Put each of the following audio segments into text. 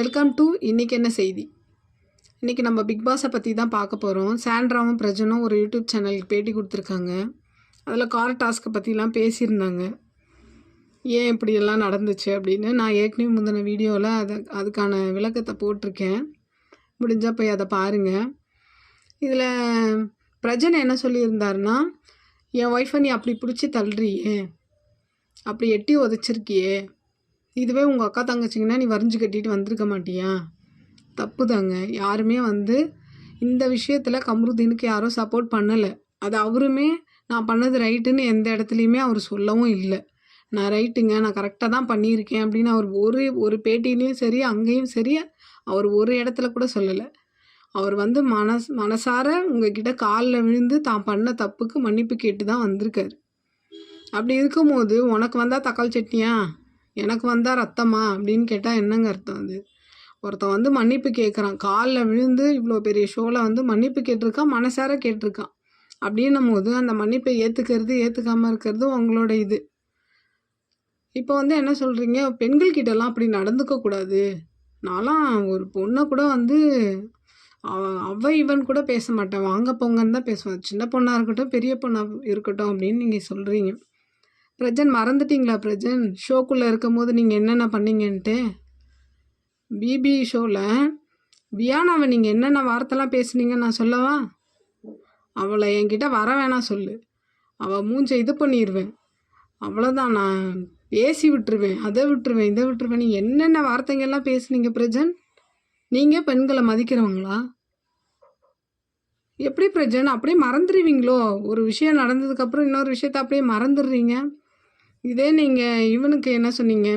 Welcome to இன்னைக்கு என்ன செய்தி. இன்றைக்கி நம்ம பிக் பாஸை பற்றி தான் பார்க்க போகிறோம். சாண்ட்ராவும் பிரஜனும் ஒரு யூடியூப் சேனலுக்கு பேட்டி கொடுத்துருக்காங்க. அதில் கார் டாஸ்க்கை பற்றிலாம் பேசியிருந்தாங்க. ஏன் இப்படியெல்லாம் நடந்துச்சு அப்படின்னு நான் ஏற்கனவே முந்தின வீடியோவில் அதுக்கான விளக்கத்தை போட்டிருக்கேன். முடிஞ்சால் போய் அதை பாருங்கள். இதில் பிரஜன் என்ன சொல்லியிருந்தாருன்னா, என் ஒய்ஃபை நீ அப்படி பிடிச்சி தள்ளுறியே, அப்படி எட்டி உதச்சிருக்கியே, இதுவே உங்கள் அக்கா தங்கச்சிங்கன்னா நீ வரைஞ்சி கட்டிட்டு வந்திருக்க மாட்டியா? தப்பு தாங்க. யாருமே இந்த விஷயத்தில் கம்ருதீனுக்கு யாரும் சப்போர்ட் பண்ணலை. அது அவருமே நான் பண்ணது ரைட்டுன்னு எந்த இடத்துலையுமே அவர் சொல்லவும் இல்லை. நான் ரைட்டுங்க, நான் கரெக்டாக தான் பண்ணியிருக்கேன் அப்படின்னு அவர் ஒரு பேட்டிலையும் சரி அங்கேயும் சரி அவர் ஒரு இடத்துல கூட சொல்லலை. அவர் மனசார உங்ககிட்ட காலில் விழுந்து தான் பண்ண தப்புக்கு மன்னிப்பு கேட்டு தான் வந்திருக்காரு. அப்படி இருக்கும்போது உனக்கு வந்தால் தக்காளி சட்னியா, எனக்கு வந்தால் ரத்தமா அப்படின்னு கேட்டால் என்னங்க அர்த்தம்? அது ஒருத்தன் மன்னிப்பு கேட்குறான், காலில் விழுந்து இவ்வளோ பெரிய ஷோவில் மன்னிப்பு கேட்டிருக்கான், மனசார கேட்டிருக்கான். அப்படின்னும் போது அந்த மன்னிப்பை ஏற்றுக்கிறது ஏற்றுக்காமல் இருக்கிறது உங்களோட இது. இப்போ என்ன சொல்கிறீங்க, பெண்கள்கிட்டலாம் அப்படி நடந்துக்கக்கூடாது. நான்லாம் ஒரு பொண்ணை கூட இவன் கூட பேச மாட்டேன், வாங்க போங்கன்னு தான் பேசுவேன். சின்ன பொண்ணாக இருக்கட்டும் பெரிய பொண்ணாக இருக்கட்டும் அப்படின்னு நீங்கள் சொல்கிறீங்க. பிரஜன் மறந்துட்டீங்களா? பிரஜன் ஷோக்குள்ளே இருக்கும் போது நீங்கள் என்னென்ன பண்ணீங்கன்ட்டு. பிபி ஷோவில் வியானாவை நீங்கள் என்னென்ன வார்த்தைலாம் பேசுனீங்கன்னு நான் சொல்லவா? அவளை என்கிட்ட வர வேணாம் சொல்லு, அவள் மூஞ்சை இது பண்ணிடுவேன், அவ்வளோதான். நான் பேசி விட்டுருவேன், அதை விட்டுருவேன், இதை விட்டுருவேன். நீங்கள் என்னென்ன வார்த்தைங்கள்லாம் பேசுனீங்க பிரஜன்? நீங்கள் பெண்களை மதிக்கிறவங்களா? எப்படி பிரஜன் அப்படியே மறந்துடுவீங்களோ? ஒரு விஷயம் நடந்ததுக்கப்புறம் இன்னொரு விஷயத்த அப்படியே மறந்துடுறீங்க. இதே நீங்கள் இவனுக்கு என்ன சொன்னீங்க,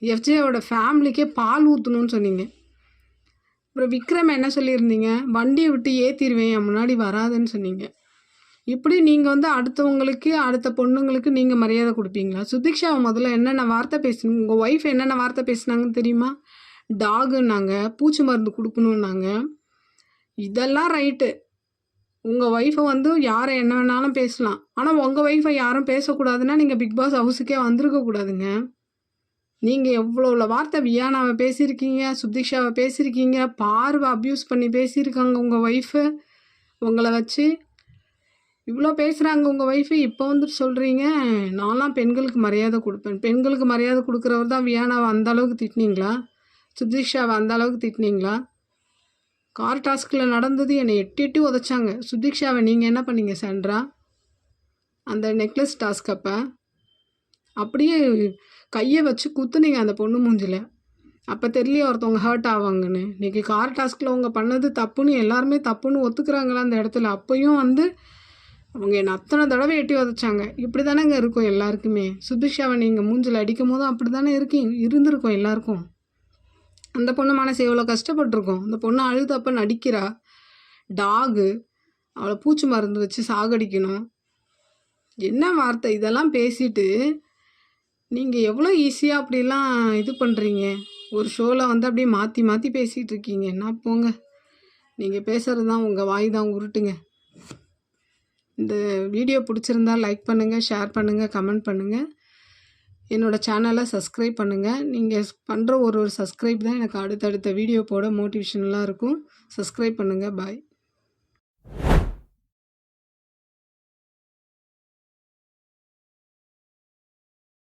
எஃப்ஜேவோட ஃபேமிலிக்கே பால் ஊற்றணும்னு சொன்னீங்க. அப்புறம் விக்ரம் என்ன சொல்லியிருந்தீங்க, வண்டியை விட்டு ஏற்றிடுவேன், என் முன்னாடி வராதுன்னு சொன்னீங்க. இப்படி நீங்கள் அடுத்தவங்களுக்கு அடுத்த பொண்ணுங்களுக்கு நீங்கள் மரியாதை கொடுப்பீங்களா? சுதிக்ஷாவை முதல்ல என்னென்ன வார்த்தை பேசுனீங்க, உங்கள் ஒய்ஃப் என்னென்ன வார்த்தை பேசுனாங்கன்னு தெரியுமா? டாகுன்னாங்க, பூச்சி மருந்து கொடுக்கணுன்னாங்க. இதெல்லாம் ரைட்டு. உங்கள் ஒய்ஃபை யாரை என்ன வேணாலும் பேசலாம், ஆனால் உங்கள் ஒய்ஃபை யாரும் பேசக்கூடாதுன்னா நீங்கள் பிக் பாஸ் ஹவுஸுக்கே வந்திருக்கக்கூடாதுங்க. நீங்கள் எவ்வளோ வார்த்தை வியானாவை பேசியிருக்கீங்க, சுதிக்ஷாவை பேசியிருக்கீங்க, பார்வை அப்யூஸ் பண்ணி பேசியிருக்காங்க உங்கள் ஒய்ஃபு. உங்களை வச்சு இவ்வளோ பேசுகிறாங்க உங்கள் ஒய்ஃபு. இப்போ சொல்கிறீங்க நான்லாம் பெண்களுக்கு மரியாதை கொடுப்பேன். பெண்களுக்கு மரியாதை கொடுக்குறவர் தான் வியானாவை அந்தளவுக்கு திட்டினீங்களா? சுதிக்ஷாவை அந்தளவுக்கு திட்டினீங்களா? கார் டாஸ்கில் நடந்தது என்னை எட்டி உதைச்சாங்க. சுதிக்ஷாவை நீங்கள் என்ன பண்ணீங்க சாண்ட்ரா? அந்த நெக்லஸ் டாஸ்க் அப்படியே கையை வச்சு குத்துனீங்க அந்த பொண்ணு மூஞ்சில். அப்போ தெரியலையே ஒருத்தவங்க ஹர்ட் ஆவாங்கன்னு. இன்றைக்கி கார் டாஸ்கில் அவங்க பண்ணது தப்புன்னு எல்லாருமே தப்புன்னு ஒத்துக்கிறாங்களா அந்த இடத்துல? அப்போயும் அவங்க என்னை அத்தனை தடவை எட்டி உதைச்சாங்க. இப்படி தானேங்க இருக்கும் எல்லாருக்குமே. சுதிக்ஷாவை நீங்கள் மூஞ்சில் அடிக்கும் போதும் அப்படி தானே இருந்திருக்கும் எல்லாருக்கும். அந்த பொண்ணு மனசு எவ்வளோ கஷ்டப்பட்டிருக்கோம். அந்த பொண்ணு அழுதப்போ நடிக்கிறா. டாகு, அவளை பூச்சி மருந்து வச்சு சாகடிக்கணும். என்ன வார்த்தை இதெல்லாம் பேசிட்டு நீங்கள் எவ்வளோ ஈஸியாக அப்படிலாம் இது பண்ணுறீங்க. ஒரு ஷோவில் அப்படியே மாற்றி மாற்றி பேசிகிட்டு இருக்கீங்க. என்ன போங்க, நீங்கள் பேசுகிறது தான் உங்கள் வாய் தான் உருட்டுங்க. இந்த வீடியோ பிடிச்சிருந்தா லைக் பண்ணுங்கள், ஷேர் பண்ணுங்கள், கமெண்ட் பண்ணுங்கள். என்னோடய சேனலை சப்ஸ்கிரைப் பண்ணுங்கள். நீங்கள் பண்ணுற ஒரு சப்ஸ்கிரைப் தான் எனக்கு அடுத்தடுத்த வீடியோ போட மோட்டிவேஷனலாக இருக்கும். சப்ஸ்கிரைப் பண்ணுங்கள். பாய்.